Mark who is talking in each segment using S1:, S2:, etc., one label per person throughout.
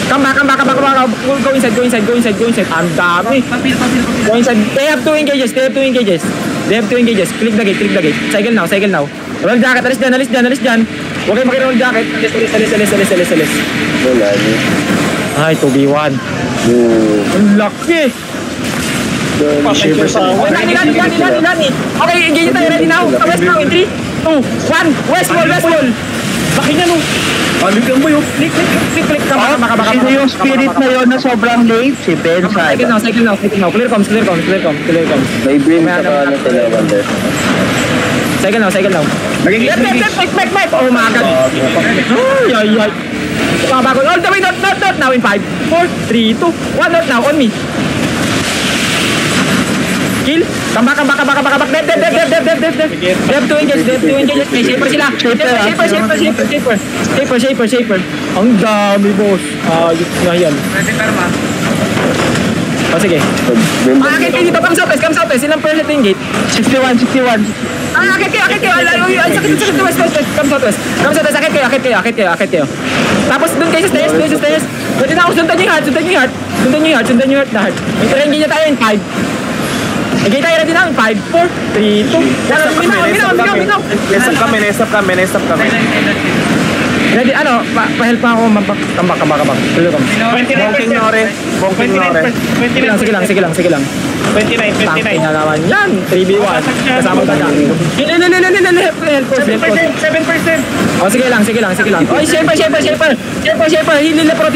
S1: Come back. Go inside. Ang dami. Go inside. They have 2 engages. Click the gate. Cycle now. Roll jacket. Alis dyan. Huwag kayo maki-roll jacket. Alis.
S2: Wala niyo.
S1: Ay, 2v1. Ang laki. Lani. Okay, engage tayo. Ready now. West now. In 3, 2, 1. West wall. Baki na nung. Bigyan mo yung click.
S2: Sino yung spirit na yun na sobrang late? Si Ben Sada.
S1: Cycle now. Clear comms.
S2: May brim sa kanan sila, Wonder.
S1: Cycle now. Left. Oh my God. Ay. Bago. All the way, not. Now in 5, 4, 3, 2, 1, not now. On me. Kill. Come back. Dev. They have 2 engages. May shaper sila. Shaper. Ang dami, boss. Ayos nga yan. Sige. Akit kayo dito. Come southwest. Ilang percent yung gate?
S2: 61.
S1: Akit kayo. Ay, sakit. West. Come southwest. Akit kayo. Tapos dun kayo sa stairs. Pwede na ako sundan yung heart. Sundan yung heart na heart. May terengin niya tayo in 5. Okay tayo ready na in 5, 4, 3, 2. Minaw.
S2: Nestop kami.
S1: Ready, pa-help pa ako tambak. Tuloy kami.
S2: 29.
S1: Sige lang.
S3: 29.
S1: Tangin na naman yan. 3v1. Kasama taga. Help.
S3: 7%.
S1: Sige lang. Oy, shaper. Hila prot.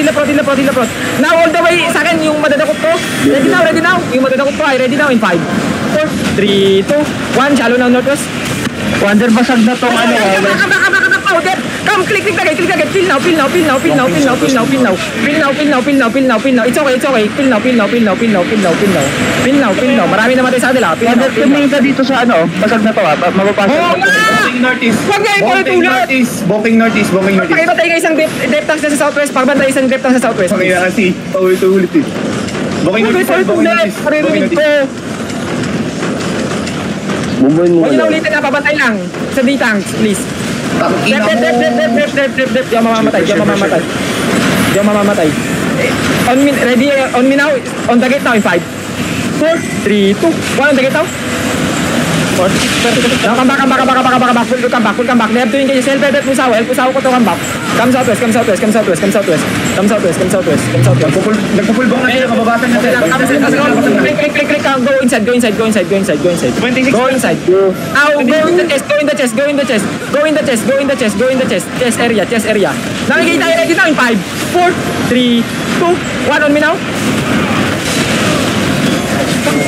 S1: Now all the way sa akin yung madadakot ko. Ready now. Yung madadakot ko ay ready now in 5, 4, 3, 2, 1. Shallow now northwest.
S2: Wonder basag na tong
S1: Powder. Come, click the gate. Peel now. It's okay. Peel now. Marami naman tayo sa kanila.
S2: Wonder tumingin dito sa basag na to mapapasok.
S1: Wag na ipulot.
S4: Booking Northeast.
S1: Pakita tayo isang depth tanks na sa southwest. Pagbantay isang depth tanks sa southwest.
S4: Okay, kasi ulit. Booking Northeast.
S1: Maririnig ko.
S2: Bumbuin mo.
S1: Huwag na ulitin na, pabantay lang. Sa D-tanks, please. Dep. Di ako mamamatay. Ready, on me now. On the gate now in 5, 4, 3, 2, 1. On the gate now. Now come back. Full come back. They have to engage. Help usaw ko to come back. Come southwest.
S4: Nagpo-full bang na sila, kababasan na sila.
S1: Click. Go inside. Go inside. Go inside. Now go in the chest. Chest area. Navigate tayo ready now in 5, 4, 3, 2, 1. On me now.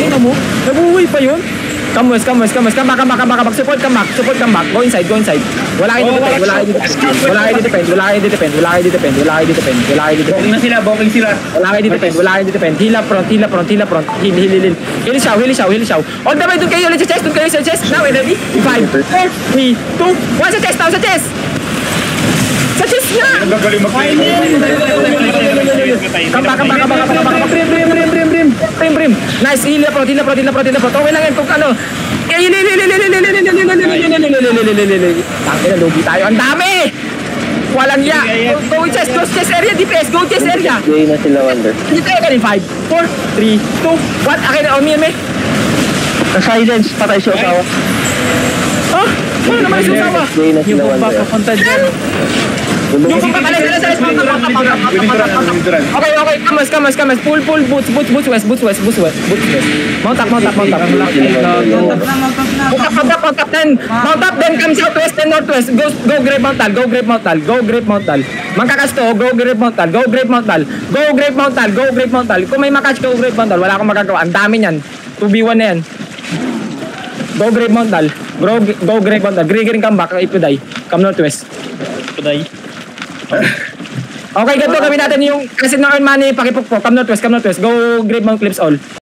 S1: Tingnan mo. Nabuhay pa yun. Come west. Come back. Support, come back. Go inside. Wala kayo depend.
S4: Booking sila.
S1: Wala kayo depend. Hila front. Heal siya. On the way, dun kayo sa chest. Now, ready? 5, 4, 3, 2, 1. Sa chest. Sa chest nga!
S4: Nagagaling
S1: Come back. Brim. Nice. Hila front. Okay lang yan kung ano. Tangina, lugi tayo. Ang dami! Walang ya. Go chest area. DPS. Go chest area.
S2: Gay na sila, Wonder.
S1: Hindi tayo ka rin. 5, 4, 3, 2, 1. Akin na. On me.
S2: Silence. Patay si Osawa.
S1: Ano naman yung usawa?
S2: Gay na sila, Wonder.
S1: Papunta dyan. Yung papalay. Okay. Kamas. Pull. Boots west. Mount up. Mount up then come southwest then northwest. Go Grave Mount Tal. Magkakasto, go Grave Mount Tal. Kung may makatch go Grave Mount Tal, wala akong magagawa. Ang dami niyan. 2v1 na yan. Go Grave Mount Tal. Grigering come back. Ipuday. Come northwest. Okay, ganito gawin natin yung kasi ng earn money, pakipukpok. Come northwest. Go Grave Mount Cliffs all.